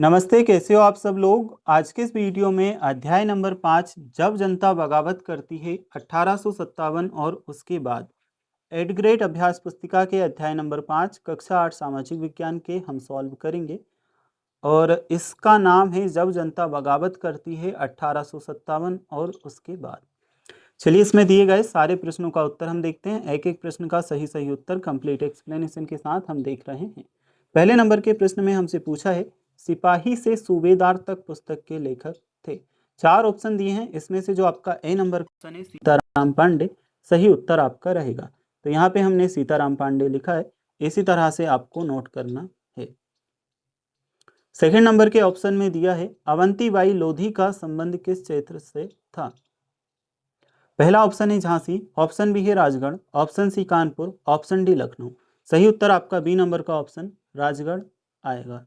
नमस्ते, कैसे हो आप सब लोग। आज के इस वीडियो में अध्याय नंबर 5 जब जनता बगावत करती है 1857 और उसके बाद एड ग्रेड अभ्यास पुस्तिका के अध्याय नंबर 5 कक्षा 8 सामाजिक विज्ञान के हम सॉल्व करेंगे। और इसका नाम है जब जनता बगावत करती है 1857 और उसके बाद। चलिए, इसमें दिए गए सारे प्रश्नों का उत्तर हम देखते हैं। एक एक प्रश्न का सही सही उत्तर कंप्लीट एक्सप्लेनेशन के साथ हम देख रहे हैं। पहले नंबर के प्रश्न में हमसे पूछा है सिपाही से सूबेदार तक पुस्तक के लेखक थे। 4 ऑप्शन दिए हैं, इसमें से जो आपका ए नंबर ऑप्शन है सीताराम पांडे, सही उत्तर आपका रहेगा। तो यहाँ पे हमने सीताराम पांडे लिखा है, इसी तरह से आपको नोट करना है। सेकंड नंबर के ऑप्शन में दिया है अवंतीबाई लोधी का संबंध किस क्षेत्र से था। पहला ऑप्शन है झांसी, ऑप्शन बी है Rajgarh, option C Kanpur, option D Lucknow. सही उत्तर आपका बी नंबर का ऑप्शन राजगढ़ आएगा।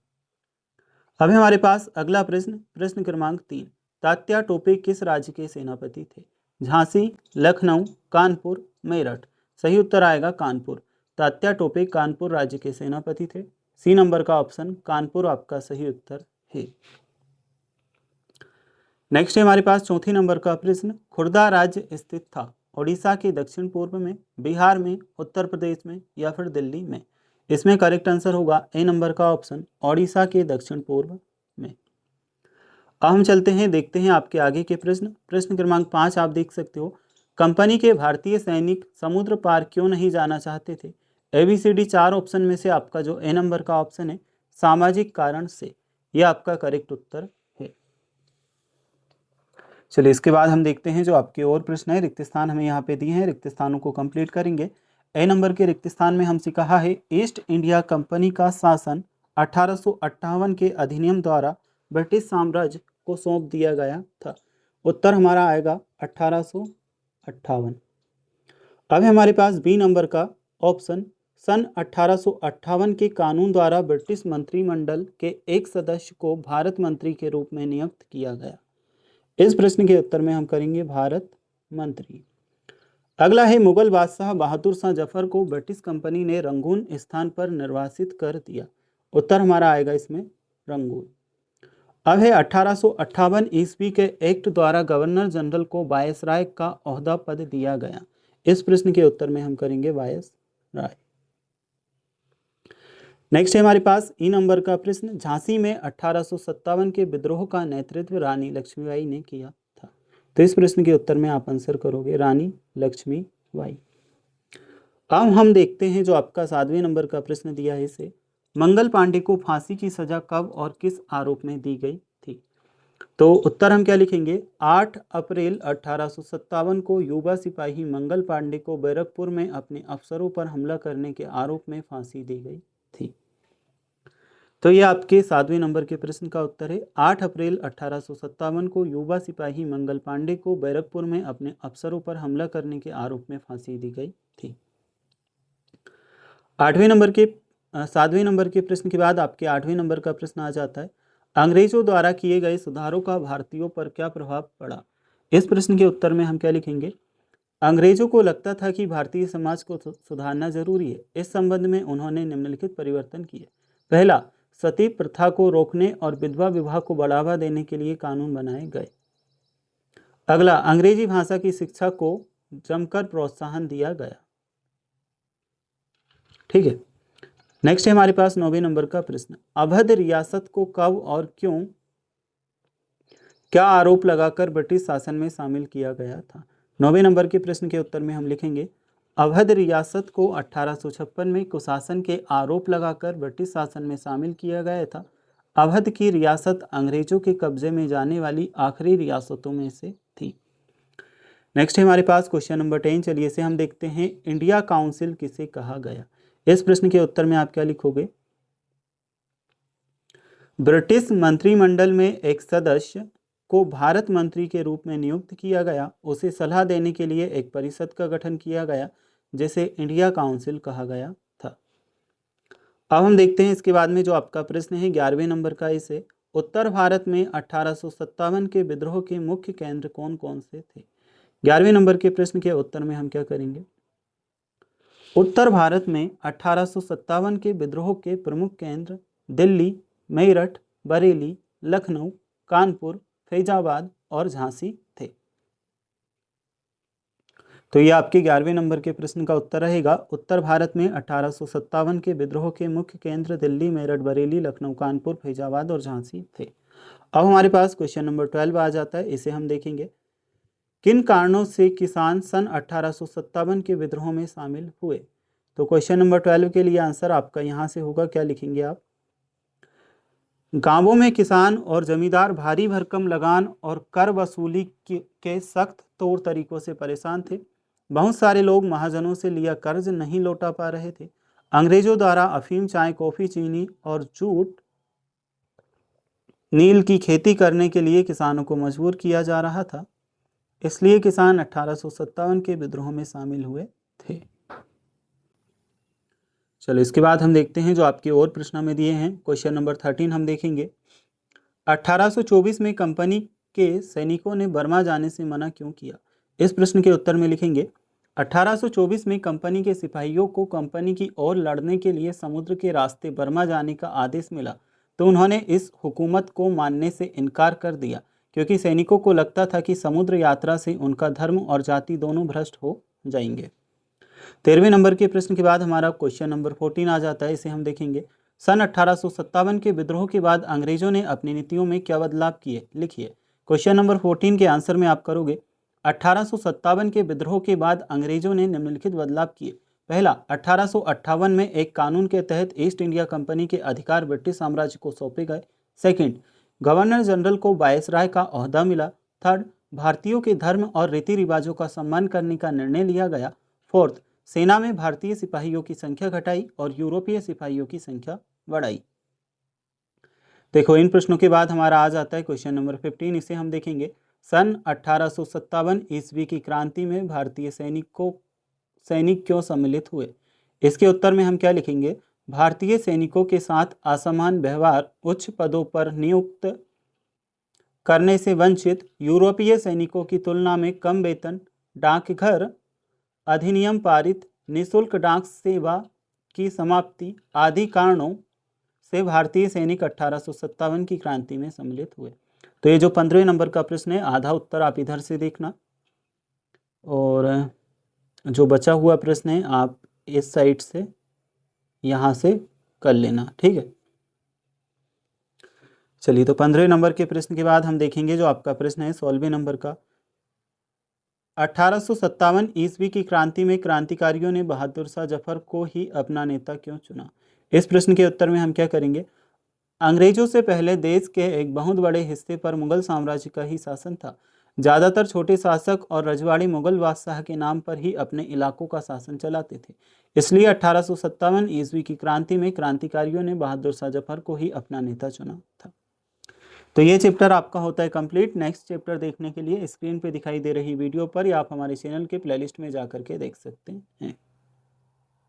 अब हमारे पास अगला प्रश्न, प्रश्न क्रमांक 3, तात्या टोपे किस राज्य के सेनापति थे। झांसी, लखनऊ, कानपुर, मेरठ। सही उत्तर आएगा कानपुर। तात्या टोपे कानपुर राज्य के सेनापति थे। सी नंबर का ऑप्शन कानपुर आपका सही उत्तर है। नेक्स्ट है हमारे पास चौथी नंबर का प्रश्न, खुर्दा राज्य स्थित था उड़ीसा के दक्षिण पूर्व में, बिहार में, उत्तर प्रदेश में या फिर दिल्ली में। इसमें करेक्ट आंसर होगा ए नंबर का ऑप्शन ओडिशा के दक्षिण पूर्व में। अब हम चलते हैं, देखते हैं आपके आगे के प्रश्न। प्रश्न क्रमांक 5 आप देख सकते हो, कंपनी के भारतीय सैनिक समुद्र पार क्यों नहीं जाना चाहते थे। ABCD 4 ऑप्शन में से आपका जो ए नंबर का ऑप्शन है सामाजिक कारण से, यह आपका करेक्ट उत्तर है। चलिए, इसके बाद हम देखते हैं जो आपके और प्रश्न है। रिक्त स्थान हमें यहाँ पे दिए हैं, रिक्त स्थानों को कंप्लीट करेंगे। ए नंबर के रिक्त स्थान में हमसे कहा है ईस्ट इंडिया कंपनी का शासन 1858 के अधिनियम द्वारा ब्रिटिश साम्राज्य को सौंप दिया गया था। उत्तर हमारा आएगा 1858। अब हमारे पास बी नंबर का ऑप्शन, सन 1858 के कानून द्वारा ब्रिटिश मंत्रिमंडल के एक सदस्य को भारत मंत्री के रूप में नियुक्त किया गया। इस प्रश्न के उत्तर में हम करेंगे भारत मंत्री। अगला है मुगल बादशाह बहादुर शाह जफर को ब्रिटिश कंपनी ने रंगून स्थान पर निर्वासित कर दिया। उत्तर हमारा आएगा इसमें रंगून। अब है 1858 ईस्वी के एक्ट द्वारा गवर्नर जनरल को वायसराय का ओहदा पद दिया गया। इस प्रश्न के उत्तर में हम करेंगे वायसराय। नेक्स्ट है हमारे पास ई नंबर का प्रश्न, झांसी में 1857 के विद्रोह का नेतृत्व रानी लक्ष्मीबाई ने किया था। तो इस प्रश्न के उत्तर में आप आंसर करोगे रानी लक्ष्मीबाई। अब हम देखते हैं जो आपका 7वें नंबर का प्रश्न दिया है, इसे मंगल पांडे को फांसी की सजा कब और किस आरोप में दी गई थी। तो उत्तर हम क्या लिखेंगे, 8 अप्रैल 1857 को युवा सिपाही मंगल पांडे को बैरकपुर में अपने अफसरों पर हमला करने के आरोप में फांसी दी गई थी। तो ये आपके 7वें नंबर के प्रश्न का उत्तर है। 8 अप्रैल 1857 को युवा सिपाही मंगल पांडे को बैरकपुर में अपने अफसरों पर हमला करने के आरोप में फांसी दी गई थी। 7वें नंबर के प्रश्न के बाद आपके 8वें नंबर का प्रश्न आ जाता है, अंग्रेजों द्वारा किए गए सुधारों का भारतीयों पर क्या प्रभाव पड़ा। इस प्रश्न के उत्तर में हम क्या लिखेंगे, अंग्रेजों को लगता था कि भारतीय समाज को सुधारना जरूरी है। इस संबंध में उन्होंने निम्नलिखित परिवर्तन किए। पहला, सती प्रथा को रोकने और विधवा विवाह को बढ़ावा देने के लिए कानून बनाए गए। अगला, अंग्रेजी भाषा की शिक्षा को जमकर प्रोत्साहन दिया गया। ठीक है। नेक्स्ट है हमारे पास 9वें नंबर का प्रश्न, अवध रियासत को कब और क्यों क्या आरोप लगाकर ब्रिटिश शासन में शामिल किया गया था। 9वें नंबर के प्रश्न के उत्तर में हम लिखेंगे, अवध रियासत को 1856 में कुशासन के आरोप लगाकर ब्रिटिश शासन में शामिल किया गया था। अवध की रियासत अंग्रेजों के कब्जे में जाने वाली आखिरी रियासतों में से थी। नेक्स्ट है हमारे पास क्वेश्चन नंबर 10। चलिए इसे हम देखते हैं, इंडिया काउंसिल किसे कहा गया। इस प्रश्न के उत्तर में आप क्या लिखोगे, ब्रिटिश मंत्रिमंडल में एक सदस्य को भारत मंत्री के रूप में नियुक्त किया गया, उसे सलाह देने के लिए एक परिषद का गठन किया गया जिसे इंडिया काउंसिल कहा गया था। अब हम देखते हैं इसके बाद में जो आपका प्रश्न है 11वें नंबर का, इसे उत्तर भारत में 1857 के विद्रोह के मुख्य केंद्र कौन कौन से थे। 11वें नंबर के प्रश्न के उत्तर में हम क्या करेंगे, उत्तर भारत में 1857 के विद्रोह के प्रमुख केंद्र दिल्ली, मेरठ, बरेली, लखनऊ, कानपुर, फैजाबाद और झांसी थे। तो ये आपके 11वें नंबर के प्रश्न का उत्तर रहेगा। उत्तर भारत में 1857 के विद्रोह के मुख्य केंद्र दिल्ली, मेरठ, बरेली, लखनऊ, कानपुर, फैजाबाद और झांसी थे। अब हमारे पास क्वेश्चन नंबर 12 आ जाता है, इसे हम देखेंगे। किन कारणों से किसान सन 1857 के विद्रोह में शामिल हुए? तो क्वेश्चन नंबर 12 के लिए आंसर आपका यहाँ से होगा, क्या लिखेंगे आप? गांवों में किसान और जमींदार भारी भरकम लगान और कर वसूली के सख्त तौर तरीकों से परेशान थे। बहुत सारे लोग महाजनों से लिया कर्ज नहीं लौटा पा रहे थे। अंग्रेजों द्वारा अफीम, चाय, कॉफी, चीनी और जूट, नील की खेती करने के लिए किसानों को मजबूर किया जा रहा था। इसलिए किसान 1857 के विद्रोह में शामिल हुए थे। चलो इसके बाद हम देखते हैं जो आपके और प्रश्न में दिए हैं। क्वेश्चन नंबर 13 हम देखेंगे। 1824 में कंपनी के सैनिकों ने बर्मा जाने से मना क्यों किया? इस प्रश्न के उत्तर में लिखेंगे 1824 में कंपनी के सिपाहियों को कंपनी की ओर लड़ने के लिए समुद्र के रास्ते बर्मा जाने का आदेश मिला, तो उन्होंने इस हुकूमत को मानने से इनकार कर दिया, क्योंकि सैनिकों को लगता था कि समुद्र यात्रा से उनका धर्म और जाति दोनों भ्रष्ट हो जाएंगे। 13वें नंबर के प्रश्न के बाद हमारा क्वेश्चन नंबर 14 आ जाता है, इसे हम देखेंगे। सन 1857 के विद्रोह के बाद अंग्रेजों ने अपनी नीतियों में क्या बदलाव किए? लिखिए। क्वेश्चन नंबर 14 के आंसर में आप करोगे 1857 के विद्रोह के बाद अंग्रेजों ने निम्नलिखित बदलाव किए। पहला, 1858 में एक कानून के तहत ईस्ट इंडिया कंपनी के अधिकार ब्रिटिश साम्राज्य को सौंपे गए। सेकंड, गवर्नर जनरल को वायसराय का ओहदा मिला। थर्ड, भारतीयों के धर्म और रीति रिवाजों का सम्मान करने का निर्णय लिया गया। फोर्थ, सेना में भारतीय सिपाहियों की संख्या घटाई और यूरोपीय सिपाहियों की संख्या बढ़ाई। देखो इन प्रश्नों के बाद हमारा आ जाता है क्वेश्चन नंबर 15, इसे हम देखेंगे। सन 1857 ईस्वी की क्रांति में भारतीय सैनिक क्यों सम्मिलित हुए? इसके उत्तर में हम क्या लिखेंगे? भारतीय सैनिकों के साथ असमान व्यवहार, उच्च पदों पर नियुक्त करने से वंचित, यूरोपीय सैनिकों की तुलना में कम वेतन, डाकघर अधिनियम पारित, निःशुल्क डाक सेवा की समाप्ति आदि कारणों से भारतीय सैनिक 1857 की क्रांति में सम्मिलित हुए। तो ये जो 15वें नंबर का प्रश्न है, आधा उत्तर आप इधर से देखना और जो बचा हुआ प्रश्न है आप इस साइड से यहाँ से कर लेना, ठीक है। चलिए तो 15वें नंबर के प्रश्न के बाद हम देखेंगे जो आपका प्रश्न है 16वें नंबर का। 1857 ईस्वी की क्रांति में क्रांतिकारियों ने बहादुर शाह जफर को ही अपना नेता क्यों चुना? इस प्रश्न के उत्तर में हम क्या करेंगे? अंग्रेजों से पहले देश के एक बहुत बड़े हिस्से पर मुगल साम्राज्य का ही शासन था। ज़्यादातर छोटे शासक और रजवाड़ी मुगल बादशाह के नाम पर ही अपने इलाकों का शासन चलाते थे। इसलिए 1857 ईस्वी की क्रांति में क्रांतिकारियों ने बहादुर शाह जफर को ही अपना नेता चुना था। तो ये चैप्टर आपका होता है कंप्लीट। नेक्स्ट चैप्टर देखने के लिए स्क्रीन पे दिखाई दे रही वीडियो पर या आप हमारे चैनल के प्लेलिस्ट में जा करके देख सकते हैं।